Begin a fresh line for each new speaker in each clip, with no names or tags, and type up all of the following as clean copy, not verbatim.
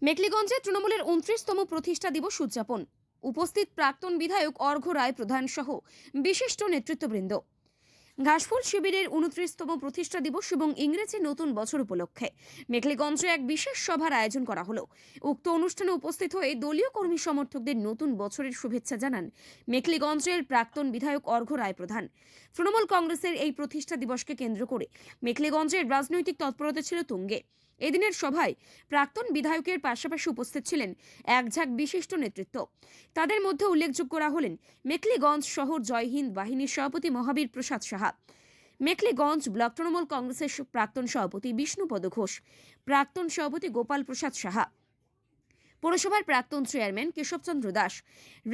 মেখলিগঞ্জে তৃণমূলের 29তম প্রতিষ্ঠা দিবস উদযাপন। উপস্থিত প্রাক্তন বিধায়ক অর্ঘ্য রায় প্রধান সহ বিশিষ্ট নেতৃত্ববৃন্দ। ঘাসফুল শিবিরের 29তম প্রতিষ্ঠা দিবস এবং ইংরেজি নতুন বছর উপলক্ষে মেখলিগঞ্জে এক বিশেষ সভার আয়োজন করা হলো। উক্ত অনুষ্ঠানে উপস্থিত হয়ে দলীয় কর্মী সমর্থকদের নতুন বছরের শুভেচ্ছা জানান মেখলিগঞ্জের প্রাক্তন বিধায়ক অর্ঘ্য রায় প্রধান। তৃণমূল কংগ্রেসের এই প্রতিষ্ঠা দিবসকে কেন্দ্র করে মেখলিগঞ্জের রাজনৈতিক তৎপরতা ছিল তুঙ্গে। এদিনের সভায় প্রাক্তন বিধায়কের পাশাপাশি উপস্থিত ছিলেন এক ঝাঁক বিশিষ্ট নেতৃত্ব। তাদের মধ্যে উল্লেখযোগ্যরা হলেন মেখলিগঞ্জ শহর জয় হিন্দ বাহিনীর সভাপতি মহাবীর প্রসাদ সাহা, মেখলিগঞ্জ ব্লক তৃণমূল কংগ্রেসের প্রাক্তন সভাপতি বিষ্ণুপদ ঘোষ, প্রাক্তন সভাপতি গোপাল প্রসাদ সাহা, পৌরসভার প্রাক্তন চেয়ারম্যান কেশবচন্দ্র দাস,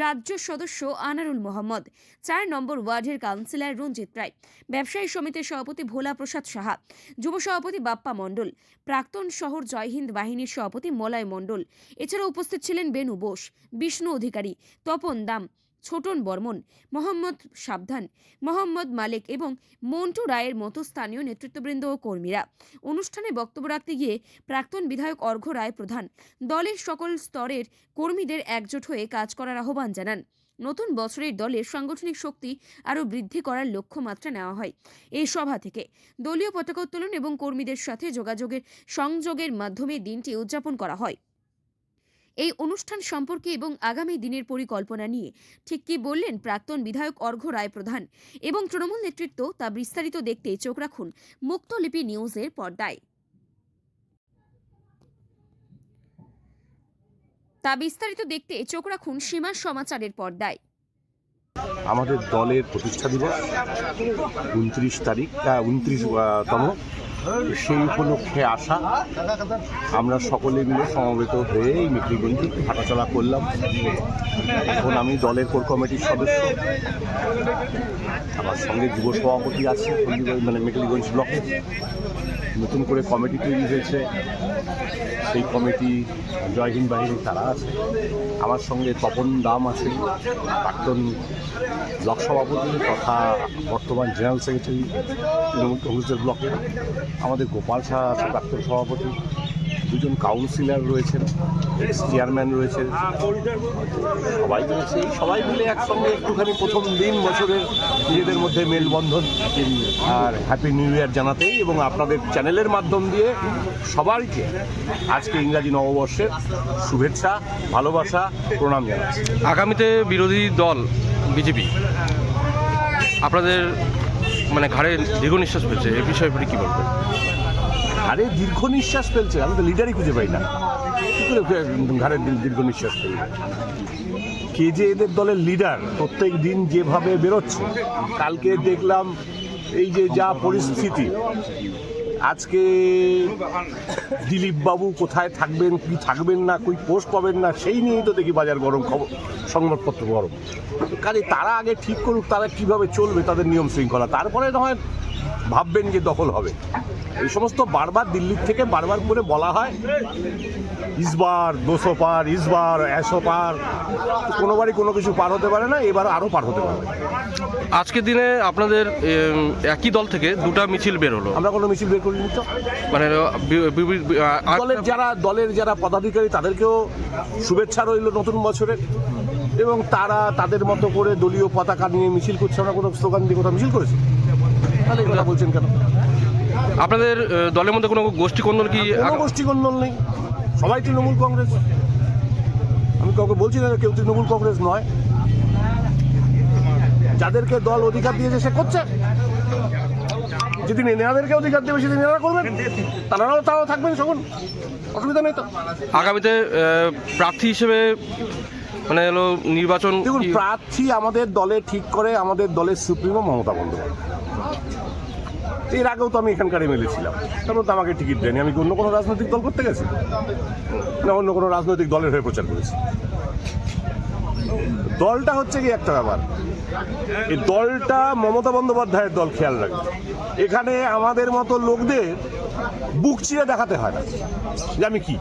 রাজ্য সদস্য আনারুল মোহাম্মদ, 4 নম্বর ওয়ার্ডের কাউন্সিলর রঞ্জিত রায়, ব্যবসায়ী সমিতির সভাপতি ভোলা প্রসাদ সাহা, যুব সভাপতি বাপ্পা মণ্ডল, প্রাক্তন শহর জয় হিন্দ বাহিনীর সভাপতি মলয় মণ্ডল। এছাড়া উপস্থিত ছিলেন বেনু বোস, বিষ্ণু অধিকারী, তপন দাম, ছোটন বর্মন, মোহাম্মদ সাবধান, মোহাম্মদ মালিক এবং মন্টু রায়ের মতো স্থানীয় নেতৃত্ববৃন্দ ও কর্মীরা। অনুষ্ঠানে বক্তব্য রাখতে গিয়ে প্রাক্তন বিধায়ক অর্ঘ্য রায় প্রধান দলের সকল স্তরের কর্মীদের একজোট হয়ে কাজ করার আহ্বান জানান। নতুন বছরের দলের সাংগঠনিক শক্তি আরও বৃদ্ধি করার লক্ষ্যমাত্রা নেওয়া হয়। এই সভা থেকে দলীয় পতাকা উত্তোলন এবং কর্মীদের সাথে সংযোগের মাধ্যমে দিনটি উদযাপন করা হয়। এই অনুষ্ঠান সম্পর্কে এবং আগামী দিনের পরিকল্পনা নিয়ে ঠিক কি বললেন প্রাক্তন বিধায়ক অর্ঘ্য রায় প্রধান এবং তৃণমূল নেতৃত্ব, তা বিস্তারিত দেখতে চোখ রাখুন মুক্তলিপি নিউজের পর্দায়। সীমা সমাচারের পর্দায়।
আমাদের দলের প্রতিষ্ঠা দিবস 29তম, সেই উপলক্ষে আসা আমরা সকলে মিলে সমবেত হয়ে এই মেখলিগঞ্জে হাঁটাচলা করলাম। এখন আমি দলের কোর কমিটির সদস্য, আমার সঙ্গে যুব সভাপতি আছে মেখলিগঞ্জ ব্লকে। নতুন করে কমিটি তৈরি হয়েছে, সেই কমিটি জয় হিন্দ বাহিনী তারা আছে। আমার সঙ্গে তপন দাম আছে, প্রাক্তন ব্লক সভাপতি তথা বর্তমান জেনারেল সেক্রেটারি তৃণমূল কংগ্রেসের ব্লকে। আমাদের গোপাল সাহা আছে প্রাক্তন সভাপতি, 2জন কাউন্সিলর রয়েছেন, এক্স চেয়ারম্যান রয়েছেন, সবাই রয়েছে। সবাই মিলে একসঙ্গে একটুখানি প্রথম দিন বছরের নিজেদের মধ্যে মেলবন্ধন আর হ্যাপি নিউ ইয়ার জানাতেই এবং আপনাদের চ্যানেলের মাধ্যম দিয়ে সবাইকে আজকে ইংরাজি নববর্ষের শুভেচ্ছা, ভালোবাসা, প্রণাম জানাচ্ছি।
আগামীতে বিরোধী দল বিজেপি আপনাদের ঘাড়ে দীর্ঘ নিঃশ্বাস ফেলছে, এই বিষয়ে কী বলবেন?
ঘাড়ে দীর্ঘ নিঃশ্বাস ফেলছে, আমি তো লিডারই খুঁজে পাই না, কী করে ঘাড়ে দীর্ঘ নিঃশ্বাস ফেলবে? কে যে এদের দলের লিডার, প্রত্যেক দিন যেভাবে বেরোচ্ছে, কালকে দেখলাম এই যে যা পরিস্থিতি, আজকে দিলীপ বাবু কোথায় থাকবেন, কি থাকবেন না, কই পোস্ট পাবেন না, সেই নিয়েই তো দেখি বাজার গরম, খবর সংবাদপত্র গরম। কাজে তারা আগে ঠিক করুক তারা কিভাবে চলবে, তাদের নিয়ম শৃঙ্খলা, তারপরে না হয় ভাববেন যে দখল হবে। এই সমস্ত বারবার দিল্লির থেকে বারবার করে বলা হয় ইসবার 200 পার, ইসবার 100 পার, কোনোবারই কোনো কিছু পার হতে পারে না, এবার আরও পার হতে পারবে।
আজকের দিনে আপনাদের একই দল থেকে 2টা মিছিল বের হলো।
আমরা কোনো মিছিল বের করিনি তো, দলের যারা পদাধিকারী তাদেরকেও শুভেচ্ছা রইল নতুন বছরের, এবং তারা তাদের মতো করে দলীয় পতাকা নিয়ে মিছিল করছে। আমরা কোনো স্লোগান দিয়ে কোথাও মিছিল করেছি? তাহলে এই কথা বলছেন কেন?
আপনাদের দলের মধ্যে কোনো গোষ্ঠীকন্দল কি?
কোনো গোষ্ঠীকন্দল নেই, সবাই তৃণমূল কংগ্রেস। আমি কাউকে বলছি না কেউ তৃণমূল কংগ্রেস নয়। যাদেরকে দল অধিকার দিয়েছে সে করছে, যেদিন এনাদেরকে অধিকার দেবে সেদিন এনারা করবেন, তারাও থাকবেন, তখন অসুবিধা নেই তো।
আগামীতে প্রার্থী হিসেবে নির্বাচন,
দেখুন, প্রার্থী আমাদের দলে ঠিক করে আমাদের দলের সুপ্রিমো মমতা বন্দ্যোপাধ্যায়। এর আগেও তো আমি এখানকার এমএলএ ছিলাম, তারপর তো আমাকে টিকিট দেয়নি। আমি অন্য কোনো রাজনৈতিক দল করতে গেছি না, অন্য কোনো রাজনৈতিক দলের হয়ে প্রচার করেছি। দলটা হচ্ছে কি একটা ব্যাপার, এই দলটা মমতা বন্দ্যোপাধ্যায়ের দল, খেয়াল রাখবে। এখানে আমাদের মতো লোকদের বুক চিরে দেখাতে হয় না যে আমি কি।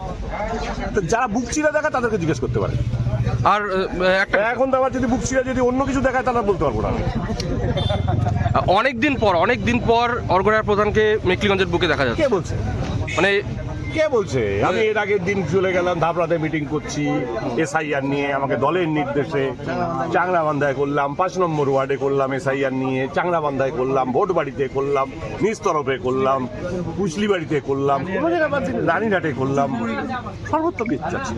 তো যারা বুক চিরে দেখায় তাদেরকে জিজ্ঞেস করতে পারে।
আর
এখন তো আবার যদি বুক চিরে যদি অন্য কিছু দেখায় তাহলে বলতে পারবো না।
অনেক দিন পর অর্ঘ্য রায় প্রধানকে মেখলিগঞ্জের বুকে দেখা যাচ্ছে।
কে বলছে? কে বলছে? আমি এর আগের দিন চলে গেলাম ধাপড়াতে মিটিং করছি এসআইআর নিয়ে, আমাকে দলের নির্দেশে চাংরাবান্ধায় করলাম, 5 নম্বর ওয়ার্ডে করলাম এসআইআর নিয়ে, চাংরাবান্ধায় করলাম, ভোটবাড়িতে করলাম, নিচতরফে করলাম, কুচলিবাড়িতে করলাম, রানীঘাটে করলাম, সর্বত্র ইচ্ছা ছিল।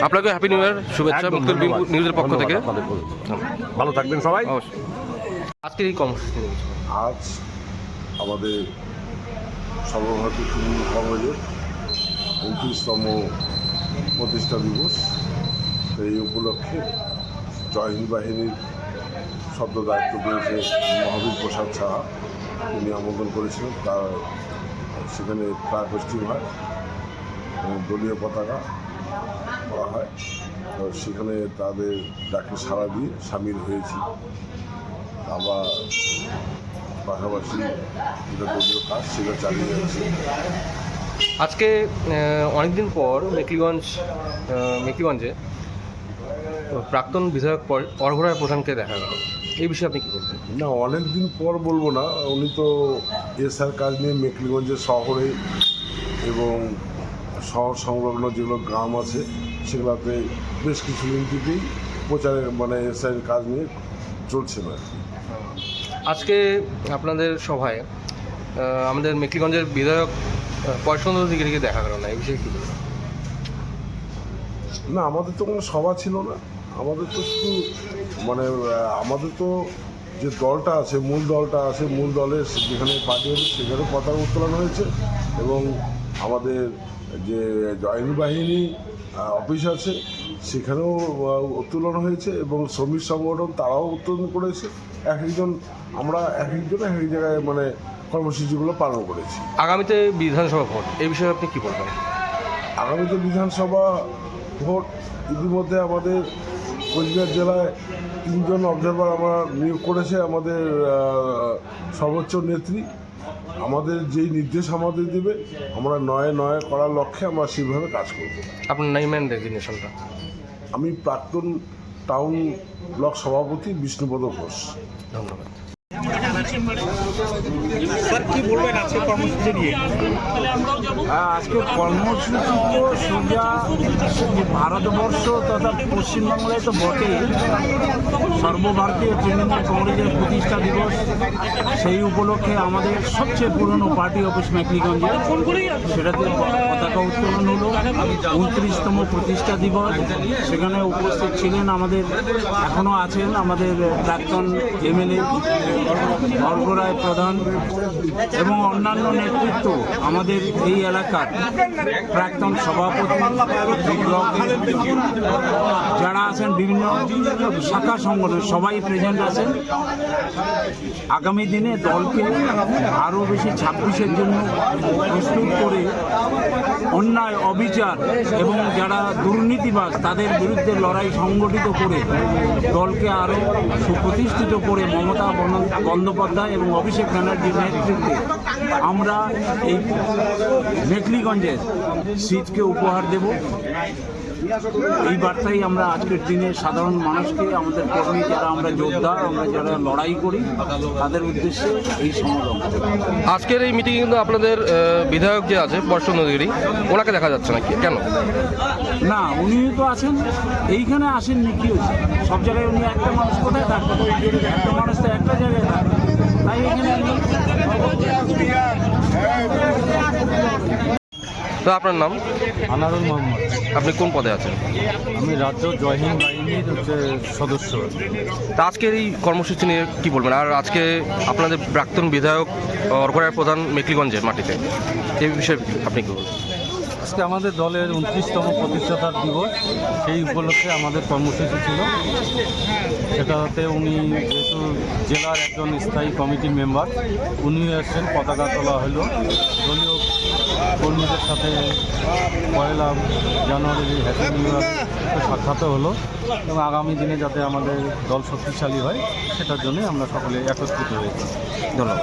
আপনাকে হ্যাপি নিউ ইয়ার শুভেচ্ছা
একদম
মুক্তর
ধন্যবাদ।
নিউজের পক্ষ থেকে।
ধন্যবাদ আপনাদের। ভালো থাকবেন সবাই।
অবশ্যই। আজকের এই কর্মসূচি নিয়ে বলছি।
আজ আমাদের সর্বভারতীয় তৃণমূল কংগ্রেসের 29তম প্রতিষ্ঠা দিবস। এই উপলক্ষে জয় হিন্দ বাহিনীর শব্দ দায়িত্ব পেয়েছে মহাবীর প্রসাদ সাহা, তিনি আমন্ত্রণ করেছিলেন। তার সেখানে প্রাক হোস্টিং হয়, দলীয় পতাকা করা হয়। তো সেখানে তাদের ডাকে সাড়া দিয়ে সামিল হয়েছি। আবার পাশাপাশি যেটা দলীয় কাজ সেটা চালিয়ে যাচ্ছে।
আজকে অনেকদিন পর মেকলিগঞ্জে প্রাক্তন বিধায়ক অর্ঘরায় প্রধানকে দেখা গেল, এই বিষয়ে আপনি কী বলবেন?
না, অনেক দিন পর বলবো না, উনি তো এসআর কাজ নিয়ে মেকলিগঞ্জের শহরে এবং শহর সংলগ্ন যেগুলো গ্রাম আছে সেগুলোতে বেশ কিছুদিন থেকেই প্রচারে মানে এসআর কাজ নিয়ে চলছিল আর কি।
আজকে আপনাদের সভায় আমাদের মেকলিগঞ্জের বিধায়ক পয়সন্ত অধিকারীকে দেখা গেল না, এই বিষয়ে কী বলবেন?
না, আমাদের তো কোনো সভা ছিল না। আমাদের তো শুধু মানে আমাদের তো যে দলটা আছে, মূল দলটা আছে, মূল দলের যেখানে পার্টি আছে সেখানে পতাকা উত্তোলন হয়েছে এবং আমাদের যে জয় হিন্দ বাহিনী অফিস আছে সেখানেও উত্তোলন হয়েছে এবং শ্রমিক সংগঠন তারাও উত্তোলন করেছে। আমরা এক এক জায়গায় মানে কর্মসূচিগুলো পালন করেছি।
আগামীতে বিধানসভা ভোট, এই বিষয়ে আপনি কী বলবেন?
আগামীতে বিধানসভা ভোট ইতিমধ্যে আমাদের কোচবিহার জেলায় 3 জন অবজারভার আমরা নিয়োগ করেছে আমাদের সর্বোচ্চ নেত্রী। আমাদের যেই নির্দেশ আমাদের দেবে আমরা নয় করার লক্ষ্যে আমরা সেইভাবে কাজ করব।
আপনার নাইম অ্যান্ড ডেজিগনেশনটা?
আমি প্রাক্তন টাউন ব্লক সভাপতি বিষ্ণুপদ ঘোষ।
ধন্যবাদ।
স্যার কি বলবেন আজকে কর্মসূচি নিয়ে?
আজকে কর্মসূচি তো সোজা ভারতবর্ষ তথা পশ্চিমবাংলায় তো বটেই, সর্বভারতীয় তৃণমূল কংগ্রেসের প্রতিষ্ঠা দিবস। সেই উপলক্ষে আমাদের সবচেয়ে পুরনো পার্টি অফিস মেকলিগঞ্জে সেটাতে পতাকা উত্তোলন হলো। 29তম প্রতিষ্ঠা দিবস, সেখানে উপস্থিত ছিলেন আমাদের, এখনও আছেন আমাদের প্রাক্তন এমএলএ অর্ঘরায় প্রধান এবং অন্যান্য নেতৃত্ব, আমাদের এই এলাকার প্রাক্তন সভাপতি, ব্লকের যারা আছেন, বিভিন্ন শাখা সংগঠন সবাই প্রেজেন্ট আছেন। আগামী দিনে দলকে আরও বেশি 26-এর জন্য প্রস্তুত করে অন্যায়, অবিচার এবং যারা দুর্নীতিবাজ তাদের বিরুদ্ধে লড়াই সংগঠিত করে দলকে আরও সুপ্রতিষ্ঠিত করে মমতা বন্দ্যোপাধ্যায় এবং অভিষেক ব্যানার্জির নেতৃত্বে আমরা এই মেকলিগঞ্জের সিটকে উপহার দেব। এই বার্তাই আমরা আজকের দিনে সাধারণ মানুষকে, আমাদের কর্মী যারা আমরা যোদ্ধা, আমরা যারা লড়াই করি তাদের উদ্দেশ্যে এই সমাগম।
আজকের এই মিটিংয়ে কিন্তু আপনাদের বিধায়ক যে আছে পয়সন্ত অধিকারী, ওনাকে দেখা যাচ্ছে না, কি কেন?
না, উনি তো আছেন, এইখানে আসেননি, কি হয়েছে? সব জায়গায় উনি একটা মানুষ কোথায় থাকবেন? একটা মানুষ তো একটা জায়গায় থাকবে, তাই এখানে
তো আপনার নাম?
আনারুল মোহাম্মদ।
আপনি কোন পদে আছেন?
আমি রাজ্য জয় হিন্দ বাহিনীর সদস্য।
তা আজকের এই কর্মসূচি নিয়ে কী বলবেন? আর আজকে আপনাদের প্রাক্তন বিধায়ক অর্ঘরায় প্রধান মেকলিগঞ্জের মাটিতে, এই বিষয়ে আপনি কী বলবেন?
আজকে আমাদের দলের 29তম প্রতিষ্ঠাতার দিবস, সেই উপলক্ষে আমাদের কর্মসূচি ছিল। সেটাতে উনি যেহেতু জেলার একজন স্থায়ী কমিটির মেম্বার, উনি এসেছেন, পতাকা তোলা হলো, দলীয় কর্মীদের সাথে 1 জানুয়ারির হ্যাপি নিউ ইয়ার সাক্ষাৎ হলো এবং আগামী দিনে যাতে আমাদের দল শক্তিশালী হয় সেটার জন্যই আমরা সকলে একত্রিত হয়েছি।
ধন্যবাদ।